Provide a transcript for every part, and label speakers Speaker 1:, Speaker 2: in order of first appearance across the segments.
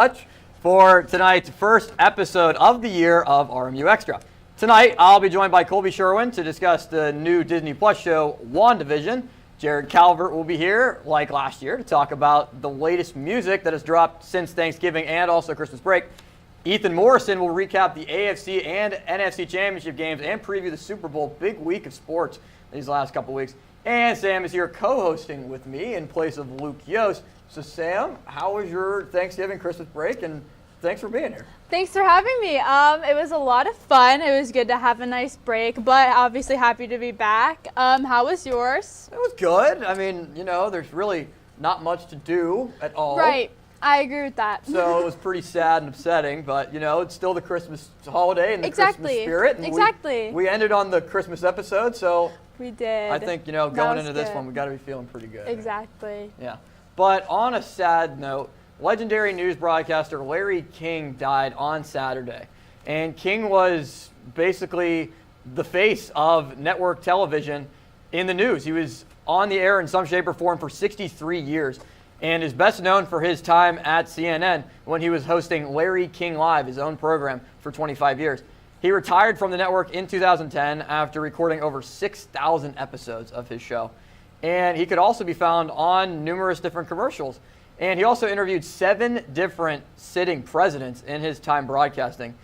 Speaker 1: much for tonight's first episode of the year of RMU Extra. Tonight, I'll be joined by Colby Sherwin to discuss the new Disney Plus show, WandaVision. Jared Calvert will be here, like last year, to talk about the latest music that has dropped since Thanksgiving and also Christmas break. Ethan Morrison will recap the AFC and NFC championship games and preview the Super Bowl. Big week of sports these last couple weeks. And Sam is here co-hosting with me in place of Luke Yost. So Sam, how was your Thanksgiving, Christmas break? And thanks for being here.
Speaker 2: Thanks for having me. It was a lot of fun. It was good to have a nice break, but obviously happy to be back. How was yours?
Speaker 1: It was good. I mean, you know, there's really not much to do at all.
Speaker 2: Right. I agree with that.
Speaker 1: So it was pretty sad and upsetting, but, you know, it's still the Christmas holiday and the Christmas spirit. And we ended on the Christmas episode, so
Speaker 2: we did.
Speaker 1: I think, you know, going into this one, we got to be feeling pretty good.
Speaker 2: Exactly.
Speaker 1: Yeah. But on a sad note, legendary news broadcaster Larry King died on Saturday. And King was basically the face of network television in the news. He was on the air in some shape or form for 63 years and is best known for his time at CNN when he was hosting Larry King Live, his own program, for 25 years. He retired from the network in 2010 after recording over 6,000 episodes of his show. And he could also be found on numerous different commercials. And he also interviewed 7 different sitting presidents in his time broadcasting.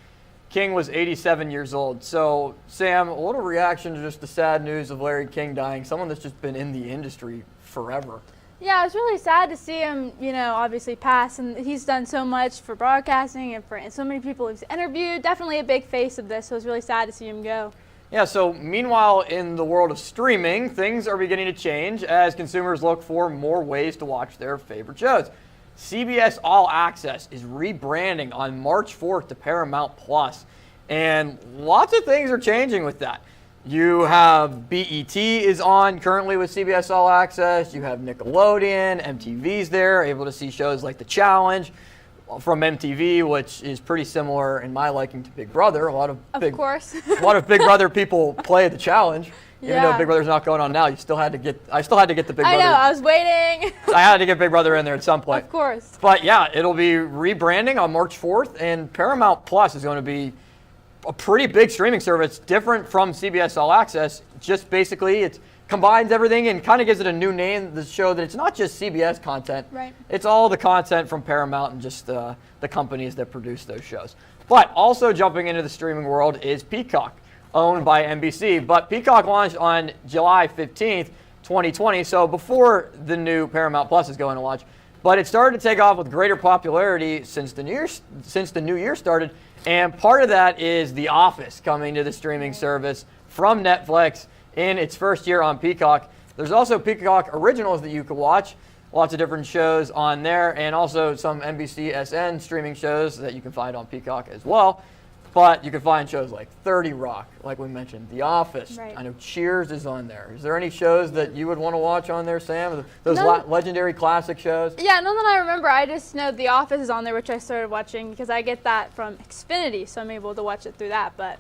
Speaker 1: King was 87 years old. So, Sam, a little reaction to just the sad news of Larry King dying, someone that's just been in the industry forever.
Speaker 2: Yeah, it's really sad to see him, you know, obviously pass. And he's done so much for broadcasting and for so many people he's interviewed. Definitely a big face of this, so it's really sad to see him go.
Speaker 1: Yeah, so meanwhile, in the world of streaming, things are beginning to change as consumers look for more ways to watch their favorite shows. CBS All Access is rebranding on March 4th to Paramount Plus, and lots of things are changing with that. You have BET is on currently with CBS All Access. You have Nickelodeon, MTV's there, able to see shows like The Challenge from MTV, which is pretty similar in my liking to Big Brother. A lot of Big Brother people play The Challenge. Even though Big Brother's not going on now, I still had to get the Big Brother.
Speaker 2: I know, I was waiting.
Speaker 1: I had to get Big Brother in there at some point.
Speaker 2: Of course.
Speaker 1: But yeah, it'll be rebranding on March 4th, and Paramount Plus is going to be a pretty big streaming service, different from CBS All Access. Just basically, it combines everything and kind of gives it a new name, the show that it's not just CBS content.
Speaker 2: Right.
Speaker 1: It's all the content from Paramount and just the companies that produce those shows. But also jumping into the streaming world is Peacock, owned by NBC. But Peacock launched on July 15th, 2020, so before the new Paramount Plus is going to launch. But it started to take off with greater popularity since the new year started. And part of that is The Office coming to the streaming service from Netflix in its first year on Peacock. There's also Peacock Originals that you can watch. Lots of different shows on there, and also some NBCSN streaming shows that you can find on Peacock as well. But you can find shows like 30 Rock, like we mentioned, The Office.
Speaker 2: Right.
Speaker 1: I know Cheers is on there. Is there any shows that you would want to watch on there, Sam? Those legendary classic shows?
Speaker 2: Yeah, none that I remember. I just know The Office is on there, which I started watching because I get that from Xfinity, so I'm able to watch it through that. But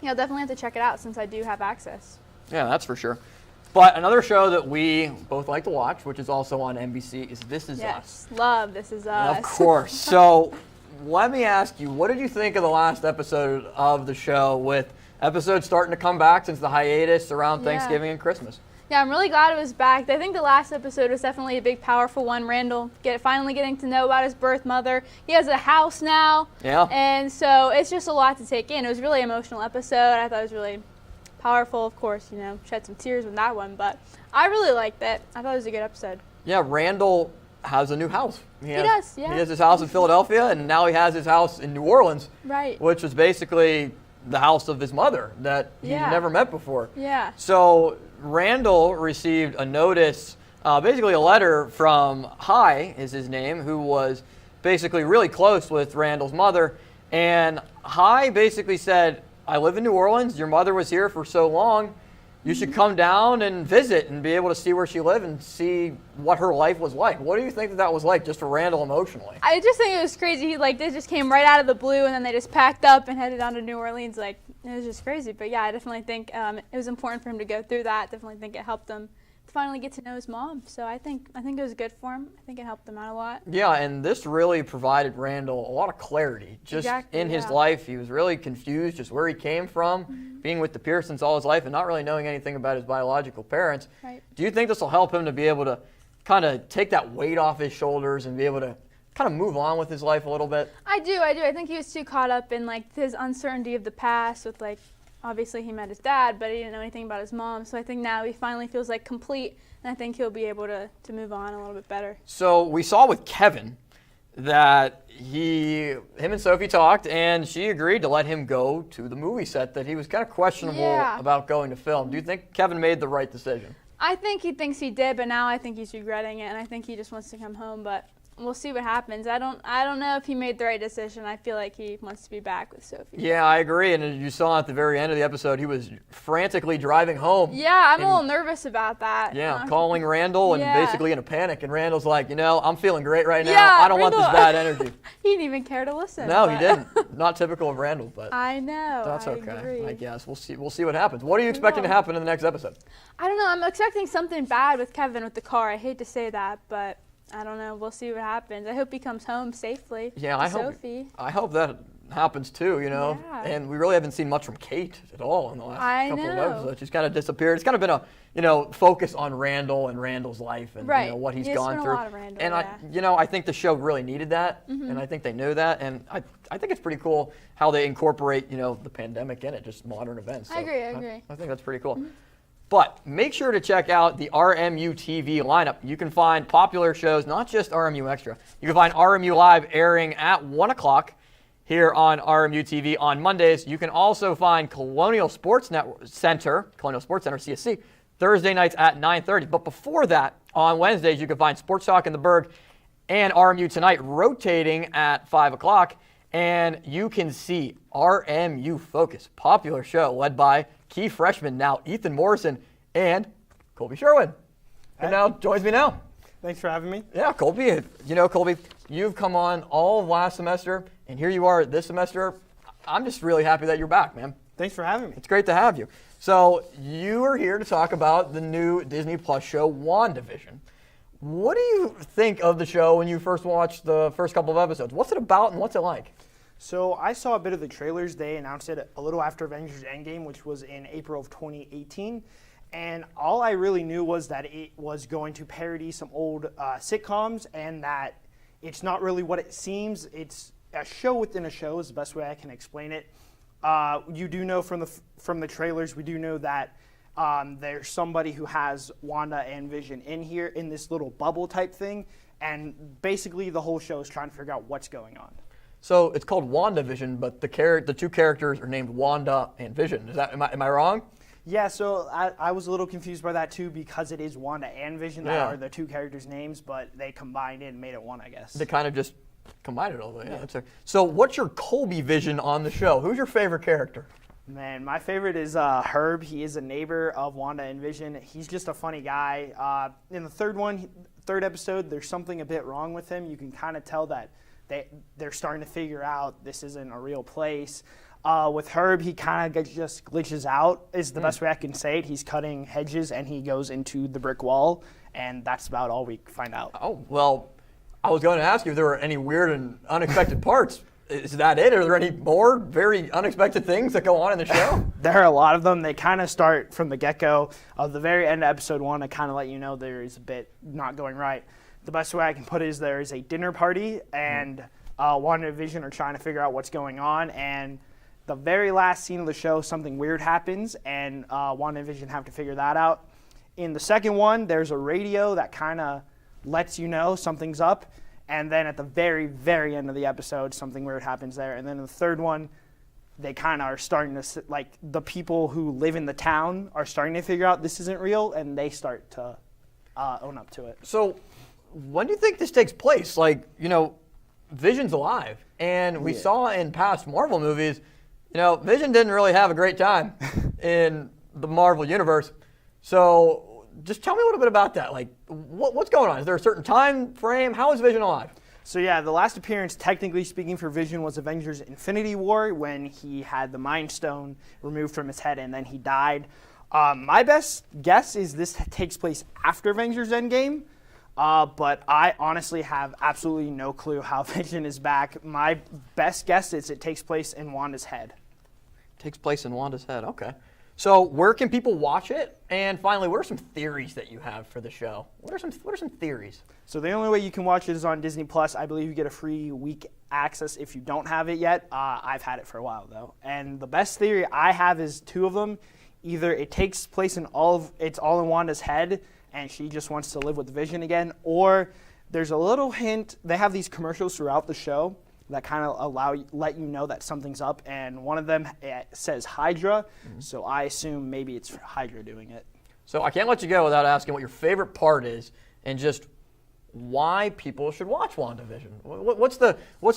Speaker 2: yeah, I'll definitely have to check it out since I do have access.
Speaker 1: Yeah, that's for sure. But another show that we both like to watch, which is also on NBC, is This Is Us.
Speaker 2: Yes, love This Is Us.
Speaker 1: Of course. So let me ask you, what did you think of the last episode of the show, with episodes starting to come back since the hiatus around Thanksgiving and Christmas?
Speaker 2: Yeah, I'm really glad it was back. I think the last episode was definitely a big, powerful one. Randall finally getting to know about his birth mother. He has a house now. Yeah. And so it's just a lot to take in. It was a really emotional episode. I thought it was really powerful. Of course, you know, shed some tears with that one, but I really liked it. I thought it was a good episode.
Speaker 1: Yeah, Randall has a new house.
Speaker 2: He does, yeah.
Speaker 1: He has his house in Philadelphia, and now he has his house in New Orleans.
Speaker 2: Right.
Speaker 1: Which was basically the house of his mother that he never met before.
Speaker 2: Yeah.
Speaker 1: So Randall received a notice, basically a letter from Hi, is his name, who was basically really close with Randall's mother. And Hi basically said, I live in New Orleans. Your mother was here for so long. You should come down and visit and be able to see where she lived and see what her life was like. What do you think that was like, just for Randall emotionally?
Speaker 2: I just think it was crazy. They just came right out of the blue, and then they just packed up and headed on to New Orleans. It was just crazy. But yeah, I definitely think it was important for him to go through that. Definitely think it helped him finally get to know his mom. So I think it was good for him. I think it helped him out a lot.
Speaker 1: Yeah, and this really provided Randall a lot of clarity. Just in his life, he was really confused just where he came from, being with the Pearsons all his life and not really knowing anything about his biological parents.
Speaker 2: Right.
Speaker 1: Do you think this will help him to be able to kind of take that weight off his shoulders and be able to kind of move on with his life a little bit?
Speaker 2: I do. I think he was too caught up in like his uncertainty of the past with like, obviously he met his dad, but he didn't know anything about his mom. So I think now he finally feels like complete, and I think he'll be able to move on a little bit better. So
Speaker 1: we saw with Kevin that him and Sophie talked, and she agreed to let him go to the movie set that he was kind of questionable about going to film. Do you think Kevin made the right decision?
Speaker 2: I think he thinks he did, but now I think he's regretting it, and I think he just wants to come home, but we'll see what happens. I don't know if he made the right decision. I feel like he wants to be back with Sophie.
Speaker 1: Yeah, I agree. And as you saw at the very end of the episode, he was frantically driving home.
Speaker 2: Yeah, I'm a little nervous about that.
Speaker 1: Yeah, calling Randall and basically in a panic. And Randall's like, I'm feeling great right now. I don't want this bad energy.
Speaker 2: He didn't even care to listen.
Speaker 1: No, he didn't. Not typical of Randall, but
Speaker 2: I know.
Speaker 1: That's okay.
Speaker 2: Agree.
Speaker 1: I guess we'll see what happens. What are you expecting to happen in the next episode?
Speaker 2: I don't know. I'm expecting something bad with Kevin with the car. I hate to say that, but I don't know. We'll see what happens. I hope he comes home safely.
Speaker 1: Yeah, I hope that happens too,
Speaker 2: Yeah.
Speaker 1: And we really haven't seen much from Kate at all in the last couple of episodes. She's kind of disappeared. It's kind of been a, focus on Randall and Randall's life and what he's gone through.
Speaker 2: A lot of Randall,
Speaker 1: and I think the show really needed that, and I think they knew that, and I think it's pretty cool how they incorporate, the pandemic in it, just modern events. So
Speaker 2: I agree.
Speaker 1: I think that's pretty cool. But make sure to check out the RMU-TV lineup. You can find popular shows, not just RMU Extra. You can find RMU Live airing at 1 o'clock here on RMU-TV on Mondays. You can also find Colonial Sports Center, CSC, Thursday nights at 9:30. But before that, on Wednesdays, you can find Sports Talk in the Berg and RMU Tonight rotating at 5 o'clock. And you can see RMU Focus, popular show led by key freshman now Ethan Morrison and Colby Sherwin. And now joins me now.
Speaker 3: Thanks for having me.
Speaker 1: Yeah, Colby. Colby, you've come on all of last semester, and here you are this semester. I'm just really happy that you're back, man.
Speaker 3: Thanks for having me.
Speaker 1: It's great to have you. So you are here to talk about the new Disney Plus show, WandaVision. What do you think of the show when you first watched the first couple of episodes? What's it about and what's it like?
Speaker 3: So I saw a bit of the trailers. They announced it a little after Avengers Endgame, which was in April of 2018. And all I really knew was that it was going to parody some old sitcoms and that it's not really what it seems. It's a show within a show is the best way I can explain it. You do know from the trailers, we do know that there's somebody who has Wanda and Vision in here in this little bubble type thing. And basically the whole show is trying to figure out what's going on.
Speaker 1: So it's called WandaVision, but the two characters are named Wanda and Vision. Am I wrong?
Speaker 3: Yeah, so I was a little confused by that too because it is Wanda and Vision that are the two characters' names, but they combined it and made it one, I guess.
Speaker 1: They kind of just combined it all. Yeah. So what's your Colby Vision on the show? Who's your favorite character?
Speaker 3: Man, my favorite is Herb. He is a neighbor of Wanda and Vision. He's just a funny guy. In the third episode, there's something a bit wrong with him. You can kind of tell that they're starting to figure out this isn't a real place. With Herb, he kind of just glitches out, is the best way I can say it. He's cutting hedges, and he goes into the brick wall, and that's about all we find out.
Speaker 1: Oh, well, I was going to ask you if there were any weird and unexpected parts. Is that it? Are there any more very unexpected things that go on in the show?
Speaker 3: There are a lot of them. They kind of start from the get-go. Of the very end of episode 1 to kind of let you know there is a bit not going right. The best way I can put it is there is a dinner party, and Wanda and Vision are trying to figure out what's going on, and the very last scene of the show, something weird happens, and Wanda and Vision have to figure that out. In the second one, there's a radio that kind of lets you know something's up, and then at the very, very end of the episode, something weird happens there. And then in the third one, they kind of are starting to, like, the people who live in the town are starting to figure out this isn't real, and they start to own up to it.
Speaker 1: So when do you think this takes place? Like, Vision's alive, and we saw in past Marvel movies, Vision didn't really have a great time in the Marvel universe. So just tell me a little bit about that. Like, what's going on? Is there a certain time frame? How is Vision alive?
Speaker 3: So yeah, the last appearance, technically speaking, for Vision was Avengers Infinity War when he had the Mind Stone removed from his head and then he died. My best guess is this takes place after Avengers Endgame, but I honestly have absolutely no clue how Vision is back. My best guess is it takes place in Wanda's head.
Speaker 1: Takes place in Wanda's head, okay. So where can people watch it? And finally, what are some theories that you have for the show? What are some theories?
Speaker 3: So the only way you can watch it is on Disney Plus. I believe you get a free week access if you don't have it yet. I've had it for a while though. And the best theory I have is two of them. Either it takes place in it's all in Wanda's head and she just wants to live with Vision again, or there's a little hint. They have these commercials throughout the show that kind of let you know that something's up, and one of them says Hydra, so I assume maybe it's Hydra doing it.
Speaker 1: So I can't let you go without asking what your favorite part is and just why people should watch WandaVision. What's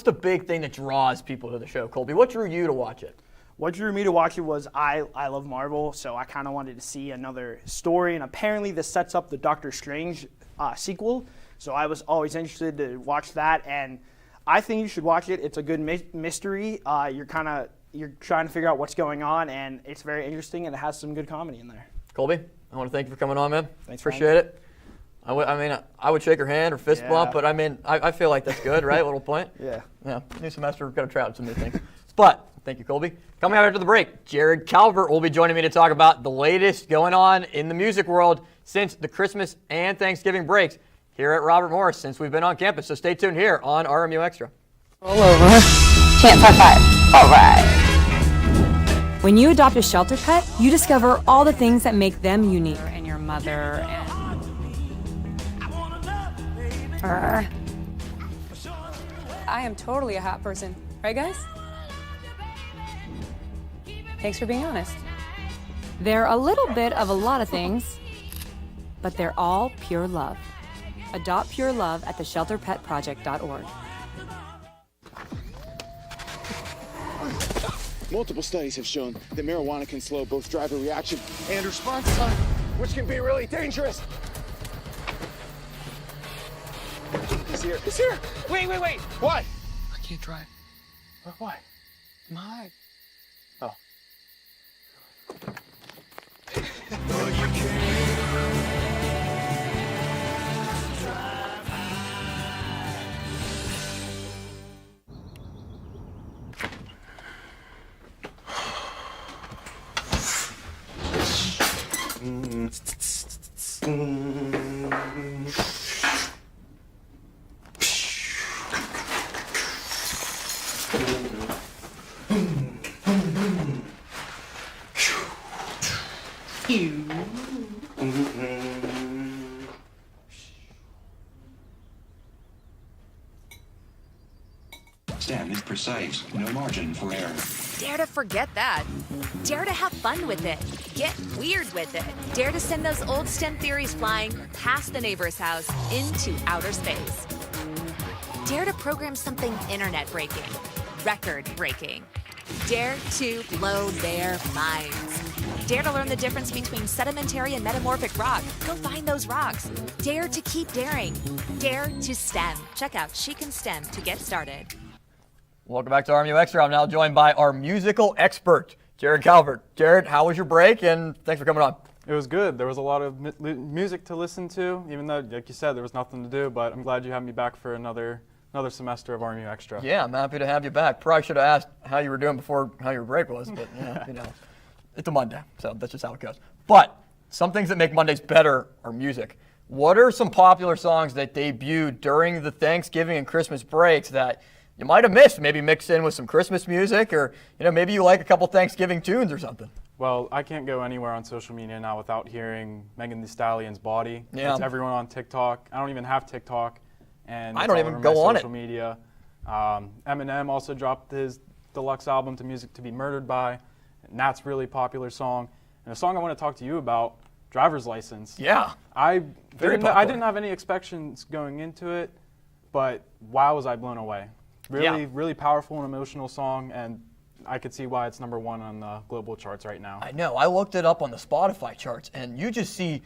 Speaker 1: the big thing that draws people to the show, Colby? What drew you to watch it?
Speaker 3: What drew me to watch it was I love Marvel, so I kind of wanted to see another story, and apparently this sets up the Doctor Strange sequel, so I was always interested to watch that, and I think you should watch it. It's a good mystery. You're trying to figure out what's going on, and it's very interesting, and it has some good comedy in there.
Speaker 1: Colby, I want to thank you for coming on, man.
Speaker 3: Thanks,
Speaker 1: appreciate it. I would shake your hand or fist bump, but I feel like that's good, right? A little point.
Speaker 3: Yeah.
Speaker 1: New semester, we've got to try out some new things. But thank you, Colby. Coming out after the break, Jared Calvert will be joining me to talk about the latest going on in the music world since the Christmas and Thanksgiving breaks here at Robert Morris since we've been on campus. So stay tuned here on RMU Extra.
Speaker 4: All over. Chance high five. All right.
Speaker 5: When you adopt a shelter pet, you discover all the things that make them unique.
Speaker 4: And your mother and...
Speaker 5: I am totally a hot person. Right, guys? Thanks for being honest. They're a little bit of a lot of things, but they're all pure love. Adopt pure love at theshelterpetproject.org.
Speaker 6: Multiple studies have shown that marijuana can slow both driver reaction and response time, which can be really dangerous. He's here. He's here. Wait. What? I can't drive. Why? I'm high. Oh.
Speaker 7: Stand is precise, no margin for error.
Speaker 8: Dare to forget that. Dare to have fun with it. Get weird with it. Dare to send those old STEM theories flying past the neighbor's house into outer space. Dare to program something internet-breaking, record-breaking. Dare to blow their minds. Dare to learn the difference between sedimentary and metamorphic rock. Go find those rocks. Dare to keep daring. Dare to STEM. Check out She Can STEM to get started.
Speaker 1: Welcome back to RMU Extra. I'm now joined by our musical expert, Jared Calvert. Jared, how was your break? And thanks for coming on.
Speaker 9: It was good. There was a lot of music to listen to, even though, like you said, there was nothing to do. But I'm glad you had me back for another semester of RMU Extra.
Speaker 1: Yeah, I'm happy to have you back. Probably should have asked how you were doing before how your break was, but it's a Monday, so that's just how it goes. But some things that make Mondays better are music. What are some popular songs that debuted during the Thanksgiving and Christmas breaks that you might have missed? Maybe mix in with some Christmas music, or maybe you like a couple Thanksgiving tunes or something.
Speaker 9: Well, I can't go anywhere on social media now without hearing Megan Thee Stallion's Body.
Speaker 1: Yeah.
Speaker 9: It's everyone on TikTok. I don't even have TikTok. And
Speaker 1: I don't even go on
Speaker 9: social media. Eminem also dropped his deluxe album to Music to Be Murdered By, and that's a really popular song. And a song I want to talk to you about, Driver's License.
Speaker 1: Yeah.
Speaker 9: I didn't have any expectations going into it, but wow, was I blown away. Really powerful and emotional song, and I could see why it's #1 on the global charts right now.
Speaker 1: I know. I looked it up on the Spotify charts, and you just see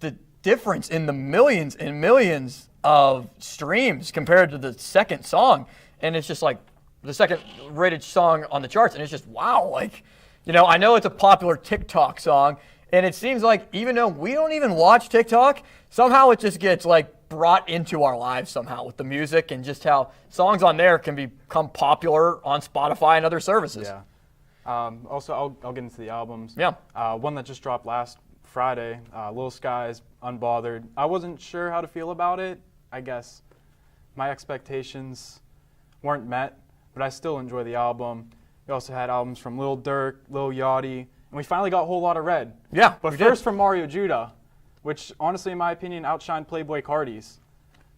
Speaker 1: the difference in the millions and millions of streams compared to the second song. And it's just like the second rated song on the charts, and it's just wow. Like, I know it's a popular TikTok song, And it seems like even though we don't even watch TikTok, somehow it just gets like brought into our lives somehow with the music and just how songs on there can become popular on Spotify and other services.
Speaker 9: Yeah. Also, I'll get into the albums.
Speaker 1: Yeah.
Speaker 9: One that just dropped last Friday, Lil Sky's Unbothered. I wasn't sure how to feel about it. I guess my expectations weren't met, but I still enjoy the album. We also had albums from Lil Durk, Lil Yachty, and we finally got Whole Lotta Red.
Speaker 1: Yeah,
Speaker 9: but first from Mario Judah, which honestly, in my opinion, outshined Playboy Cardi's.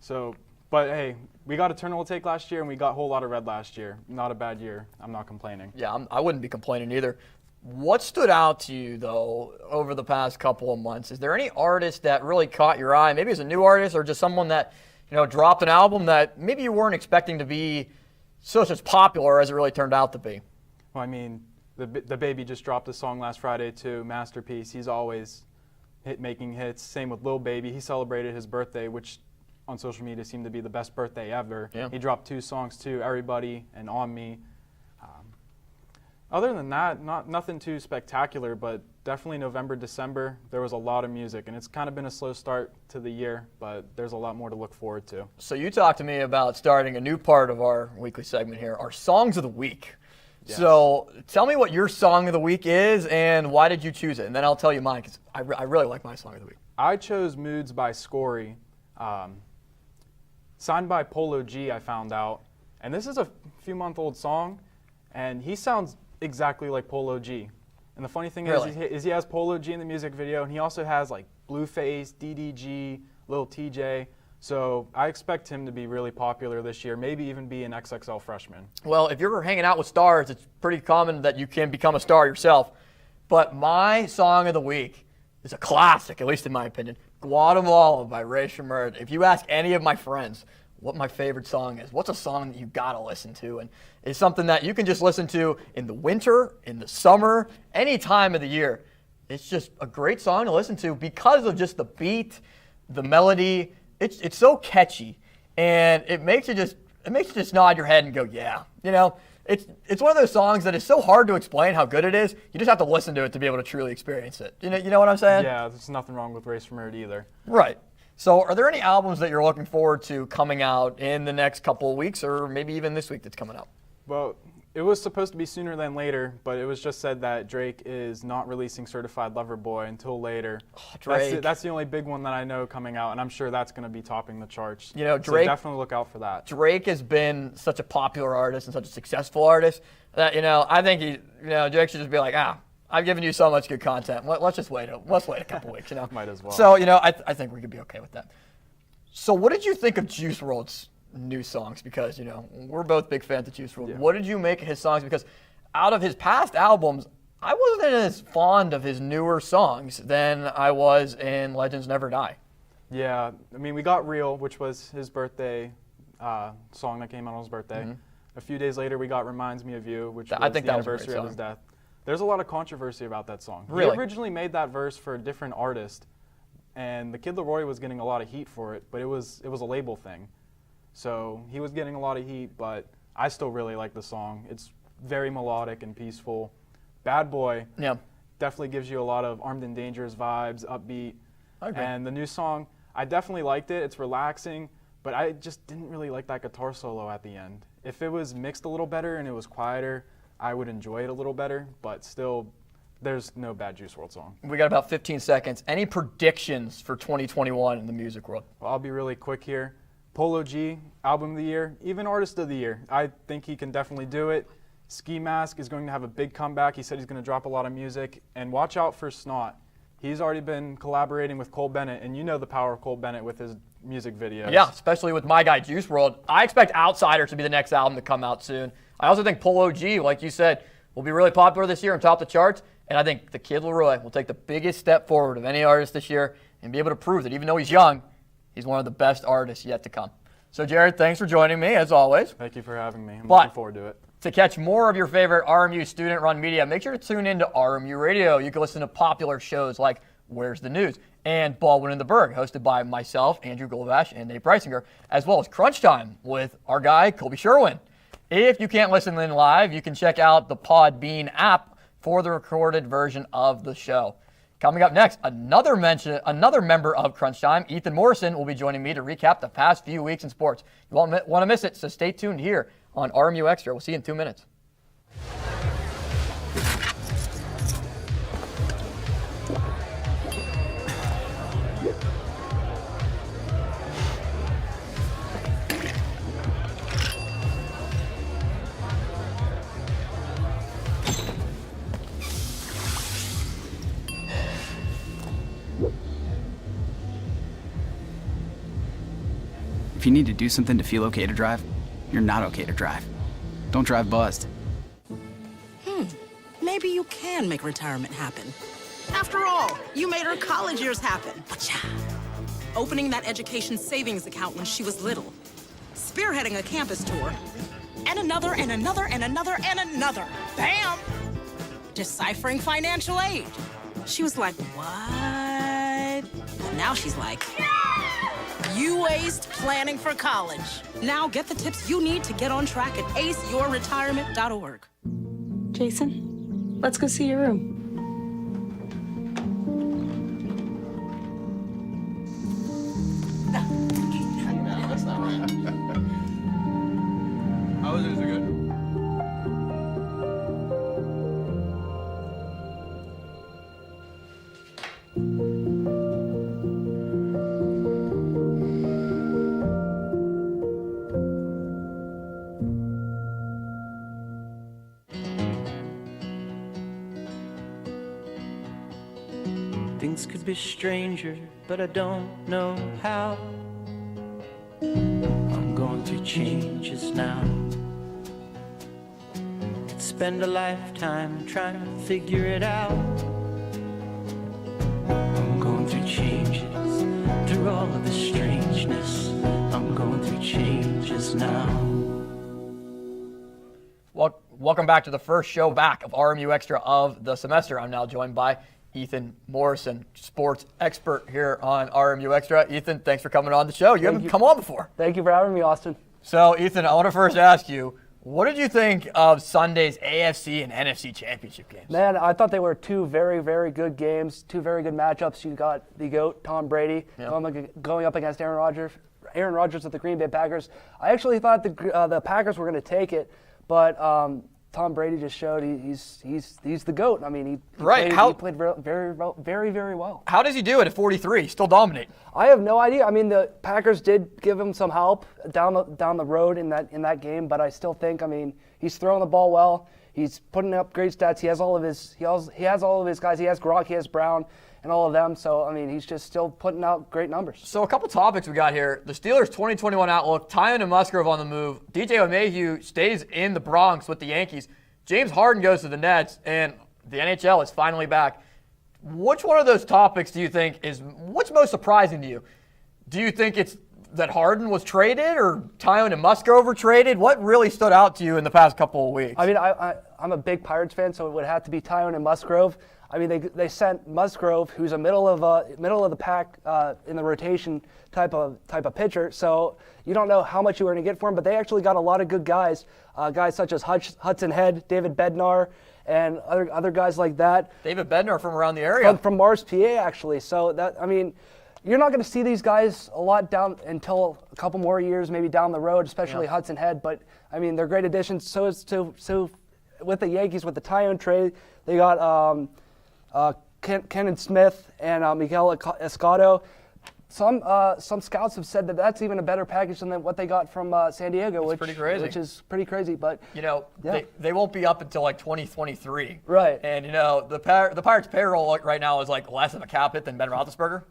Speaker 9: So, but hey, we got Eternal Take last year, and we got Whole Lotta Red last year. Not a bad year. I'm not complaining.
Speaker 1: Yeah, I wouldn't be complaining either. What stood out to you, though, over the past couple of months? Is there any artist that really caught your eye? Maybe it's a new artist or just someone that, dropped an album that maybe you weren't expecting to be such as popular as it really turned out to be?
Speaker 9: Well, I mean, the Baby just dropped a song last Friday, too, Masterpiece. He's always making hits. Same with Lil Baby. He celebrated his birthday, which on social media seemed to be the best birthday ever.
Speaker 1: Yeah.
Speaker 9: He dropped 2 songs, too, Everybody and On Me. Other than that, nothing too spectacular, but definitely November, December, there was a lot of music, and it's kind of been a slow start to the year, but there's a lot more to look forward to.
Speaker 1: So you talked to me about starting a new part of our weekly segment here, our Songs of the Week. Yes. So tell me what your Song of the Week is, and why did you choose it? And then I'll tell you mine, because I really like my Song of the Week.
Speaker 9: I chose Moods by Scory, signed by Polo G, I found out. And this is a few-month-old song, and he sounds exactly like Polo G. And the funny thing is he has Polo G in the music video, and he also has like Blueface, DDG, Lil TJ. So I expect him to be really popular this year, maybe even be an XXL freshman.
Speaker 1: Well, if you're hanging out with stars, it's pretty common that you can become a star yourself. But my Song of the Week is a classic, at least in my opinion, Guatemala by Ray Shamerd. If you ask any of my friends what my favorite song is, what's a song that you gotta listen to, and it's something that you can just listen to in the winter, in the summer, any time of the year. It's just a great song to listen to because of just the beat, the melody. It's so catchy, and it makes you just nod your head and go, yeah. It's one of those songs that is so hard to explain how good it is. You just have to listen to it to be able to truly experience it. You know what I'm saying?
Speaker 9: Yeah, there's nothing wrong with Race from Earth either.
Speaker 1: Right. So are there any albums that you're looking forward to coming out in the next couple of weeks, or maybe even this week that's coming out?
Speaker 9: Well, it was supposed to be sooner than later, but it was just said that Drake is not releasing Certified Lover Boy until later.
Speaker 1: Oh, Drake.
Speaker 9: That's the only big one that I know coming out, and I'm sure that's going to be topping the charts.
Speaker 1: Drake.
Speaker 9: So definitely look out for that.
Speaker 1: Drake has been such a popular artist and such a successful artist that I think Drake should just be like, I've given you so much good content. Let's just wait. Let's wait a couple weeks.
Speaker 9: Might as well.
Speaker 1: So I think we could be okay with that. So what did you think of Juice WRLD's new songs? Because we're both big fans of Juice WRLD. Yeah. What did you make of his songs? Because out of his past albums, I wasn't as fond of his newer songs than I was in Legends Never Die.
Speaker 9: Yeah, I mean, we got Real, which was his birthday song that came out on his birthday. Mm-hmm. A few days later, we got Reminds Me of You, which was the anniversary of his death. There's a lot of controversy about that song.
Speaker 1: Really?
Speaker 9: He originally made that verse for a different artist, and the Kid Laroi was getting a lot of heat for it, but it was a label thing. So he was getting a lot of heat, but I still really like the song. It's very melodic and peaceful. Bad Boy definitely gives you a lot of Armed and Dangerous vibes, upbeat. Okay. And the new song, I definitely liked it. It's relaxing, but I just didn't really like that guitar solo at the end. If it was mixed a little better and it was quieter, I would enjoy it a little better, but still, there's no bad Juice WRLD song.
Speaker 1: We got about 15 seconds. Any predictions for 2021 in the music world?
Speaker 9: Well, I'll be really quick here. Polo G, Album of the Year, even Artist of the Year. I think he can definitely do it. Ski Mask is going to have a big comeback. He said he's going to drop a lot of music. And watch out for Snot. He's already been collaborating with Cole Bennett, and you know the power of Cole Bennett with his music videos.
Speaker 1: Yeah, especially with my guy Juice WRLD. I expect Outsider to be the next album to come out soon. I also think Polo G, like you said, will be really popular this year and top the charts. And I think the Kid Laroi will take the biggest step forward of any artist this year and be able to prove that even though he's young, he's one of the best artists yet to come. So, Jared, thanks for joining me, as always.
Speaker 9: Thank you for having me. I'm looking forward to it.
Speaker 1: To catch more of your favorite RMU student-run media, make sure to tune in to RMU Radio. You can listen to popular shows like Where's the News and Baldwin in the Berg, hosted by myself, Andrew Golvash, and Nate Preisinger, as well as Crunch Time with our guy, Colby Sherwin. If you can't listen in live, you can check out the Podbean app for the recorded version of the show. Coming up next, another member of Crunch Time, Ethan Morrison, will be joining me to recap the past few weeks in sports. You won't want to miss it, so stay tuned here on RMU Extra. We'll see you in 2 minutes.
Speaker 10: If you need to do something to feel okay to drive, you're not okay to drive. Don't drive buzzed.
Speaker 11: Maybe you can make retirement happen. After all, you made her college years happen. Opening that education savings account when she was little. Spearheading a campus tour. And another, and another, and another, and another. Bam! Deciphering financial aid. She was like, what? And now she's like, you aced planning for college. Now get the tips you need to get on track at aceyourretirement.org.
Speaker 4: Jason, let's go see your room.
Speaker 6: How was it? Is it good?
Speaker 12: Things could be stranger, but I don't know how. I'm going through changes now. Could spend a lifetime trying to figure it out. I'm going through changes, through all of the strangeness. I'm going through changes now.
Speaker 1: Welcome back to the first show back of RMU Extra of the semester. I'm now joined by Ethan Morrison, sports expert here on RMU Extra. Ethan, thanks for coming on the show. You haven't come on before.
Speaker 13: Thank you for having me, Austin.
Speaker 1: So, Ethan, I want to first ask you, what did you think of Sunday's AFC and NFC championship games?
Speaker 13: Man, I thought they were two very, very good games, two very good matchups. You got the GOAT, Tom Brady, going up against Aaron Rodgers with the Green Bay Packers. I actually thought the Packers were going to take it, but Tom Brady just showed he's the GOAT. I mean, he played very, very well.
Speaker 1: How does he do it at 43? Still dominate?
Speaker 13: I have no idea. I mean, the Packers did give him some help down the road in that game, but I still think, I mean, he's throwing the ball well. He's putting up great stats. He has all of his guys. He has Gronk, he has Brown, and all of them. So, I mean, he's just still putting out great numbers.
Speaker 1: So a couple topics we got here. The Steelers' 2021 outlook, Tyon and Musgrove on the move. DJ LeMahieu stays in the Bronx with the Yankees. James Harden goes to the Nets, and the NHL is finally back. Which one of those topics do you think what's most surprising to you? Do you think it's that Harden was traded or Tyon and Musgrove were traded? What really stood out to you in the past couple of weeks?
Speaker 13: I mean, I'm a big Pirates fan, so it would have to be Tyon and Musgrove. I mean, they sent Musgrove, who's a middle of the pack in the rotation type of pitcher. So you don't know how much you were going to get for him, but they actually got a lot of good guys, guys such as Hudson Head, David Bednar, and other guys like that.
Speaker 1: David Bednar from around the area,
Speaker 13: from Mars, PA, actually. So that, I mean, you're not going to see these guys a lot down until a couple more years, maybe down the road, especially Hudson Head. But I mean, they're great additions. So with the Yankees, with the Tyon trade, they got Kenan Smith and Miguel Escotto. Some scouts have said that that's even a better package than what they got from San Diego, which is pretty crazy. But
Speaker 1: they won't be up until like 2023,
Speaker 13: right?
Speaker 1: And the Pirates' payroll right now is like less of a cap hit than Ben Roethlisberger.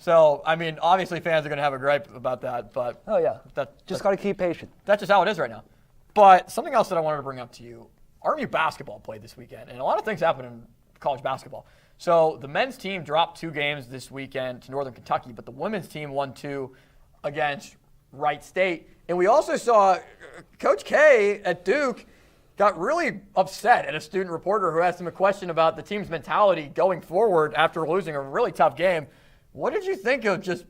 Speaker 1: So I mean, obviously fans are going to have a gripe about that, but
Speaker 13: just got to keep patient.
Speaker 1: That's just how it is right now. But something else that I wanted to bring up to you: RMU basketball played this weekend, and a lot of things happened in college basketball. So the men's team dropped 2 games this weekend to Northern Kentucky, but the women's team won 2 against Wright State. And we also saw Coach K at Duke got really upset at a student reporter who asked him a question about the team's mentality going forward after losing a really tough game. What did you think of just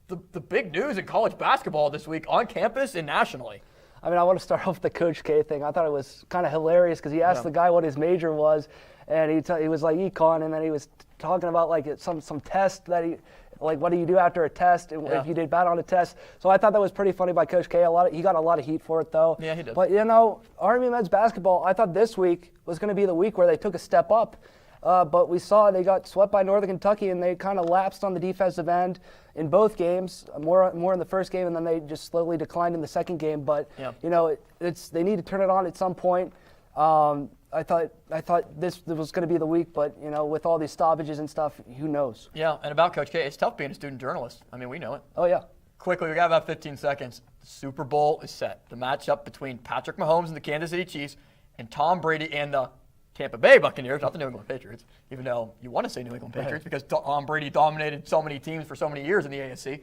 Speaker 1: the big news in college basketball this week on campus and nationally?
Speaker 13: I mean, I want to start off with the Coach K thing. I thought it was kind of hilarious because he asked the guy what his major was, and he was like econ, and then he was talking about like some test that he, like what do you do after a test if you did bad on a test. So I thought that was pretty funny by Coach K. He got a lot of heat for it though.
Speaker 1: Yeah, he did.
Speaker 13: But RMU men's basketball, I thought this week was going to be the week where they took a step up. But we saw they got swept by Northern Kentucky, and they kind of lapsed on the defensive end in both games, more in the first game, and then they just slowly declined in the second game. But they need to turn it on at some point. I thought this was going to be the week, but with all these stoppages and stuff, who knows?
Speaker 1: Yeah, and about Coach K, it's tough being a student journalist. I mean, we know it.
Speaker 13: Oh yeah.
Speaker 1: Quickly, we got about 15 seconds. The Super Bowl is set. The matchup between Patrick Mahomes and the Kansas City Chiefs, and Tom Brady and the Tampa Bay Buccaneers, not the New England Patriots, even though you want to say New England Patriots because Tom Brady dominated so many teams for so many years in the AFC.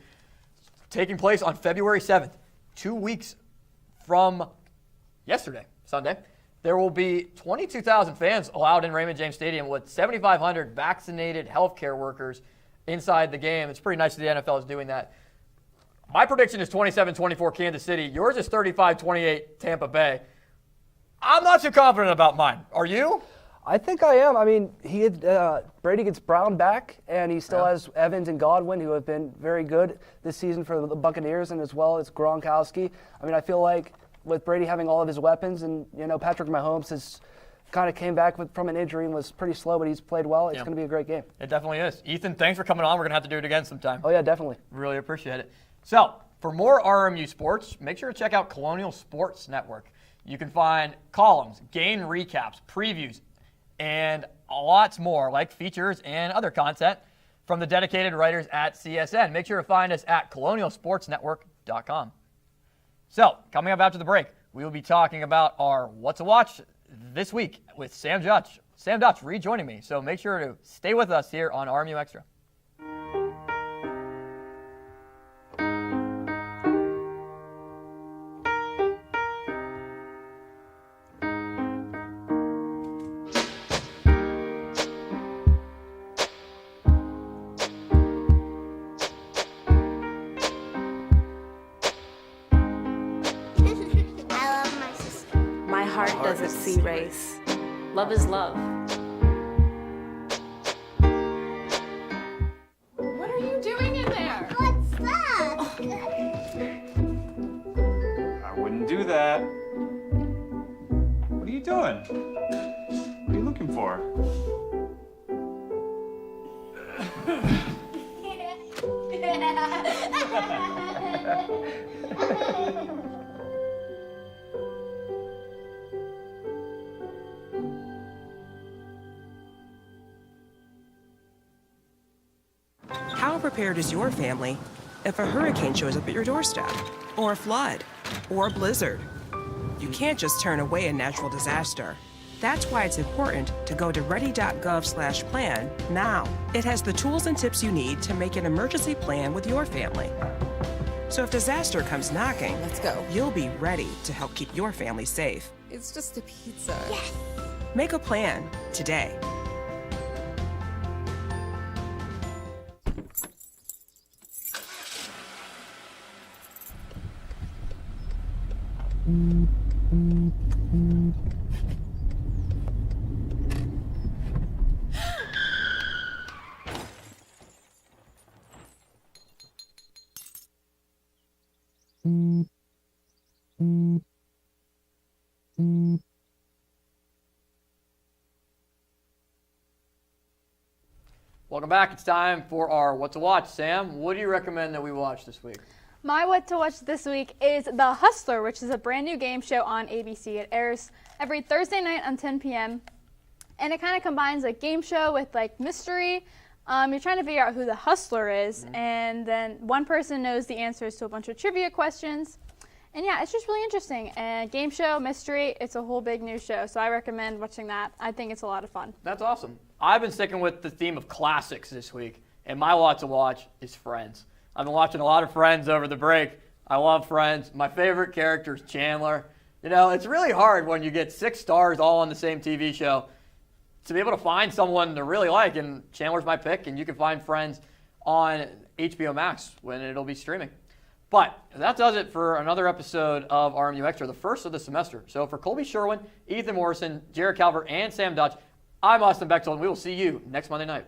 Speaker 1: Taking place on February 7th, 2 weeks from yesterday, Sunday. There will be 22,000 fans allowed in Raymond James Stadium with 7,500 vaccinated healthcare workers inside the game. It's pretty nice that the NFL is doing that. My prediction is 27-24 Kansas City. Yours is 35-28 Tampa Bay. I'm not too confident about mine. Are you?
Speaker 13: I think I am. I mean, Brady gets Brown back, and he still has Evans and Godwin, who have been very good this season for the Buccaneers, and as well as Gronkowski. I mean, I feel like with Brady having all of his weapons, and Patrick Mahomes has kind of came back from an injury and was pretty slow, but he's played well. It's going to be a great game.
Speaker 1: It definitely is. Ethan, thanks for coming on. We're going to have to do it again sometime.
Speaker 13: Oh, yeah, definitely.
Speaker 1: Really appreciate it. So, for more RMU sports, make sure to check out Colonial Sports Network. You can find columns, game recaps, previews, and lots more, like features and other content from the dedicated writers at CSN. Make sure to find us at colonialsportsnetwork.com. So, coming up after the break, we will be talking about our What to Watch this week with Sam Dutch. Sam Dutch rejoining me, so make sure to stay with us here on RMU Extra.
Speaker 4: Doesn't see race. Love is love.
Speaker 2: What are you doing in there?
Speaker 14: What's that?
Speaker 6: I wouldn't do that. What are you doing? What are you looking for?
Speaker 15: How prepared is your family if a hurricane shows up at your doorstep, or a flood, or a blizzard? You can't just turn away a natural disaster. That's why it's important to go to ready.gov/plan now. It has the tools and tips you need to make an emergency plan with your family. So if disaster comes knocking,
Speaker 16: let's go.
Speaker 15: You'll be ready to help keep your family safe.
Speaker 16: It's just a pizza.
Speaker 14: Yes.
Speaker 15: Make a plan today.
Speaker 1: Welcome back. It's time for our What to Watch. Sam, what do you recommend that we watch this week?
Speaker 2: My What to Watch this week is The Hustler, which is a brand new game show on ABC. It airs every Thursday night on 10 p.m. And it kind of combines a game show with like mystery. You're trying to figure out who the hustler is, and then one person knows the answers to a bunch of trivia questions. And yeah, it's just really interesting. And game show, mystery, it's a whole big new show. So I recommend watching that. I think it's a lot of fun.
Speaker 1: That's awesome. I've been sticking with the theme of classics this week, and my What to Watch is Friends. I've been watching a lot of Friends over the break. I love Friends. My favorite character is Chandler. You know, it's really hard when you get 6 stars all on the same TV show to be able to find someone to really like, and Chandler's my pick, and you can find Friends on HBO Max when it'll be streaming. But that does it for another episode of RMU Extra, the first of the semester. So for Colby Sherwin, Ethan Morrison, Jared Calvert, and Sam Dutch, I'm Austin Bechtold, and we will see you next Monday night.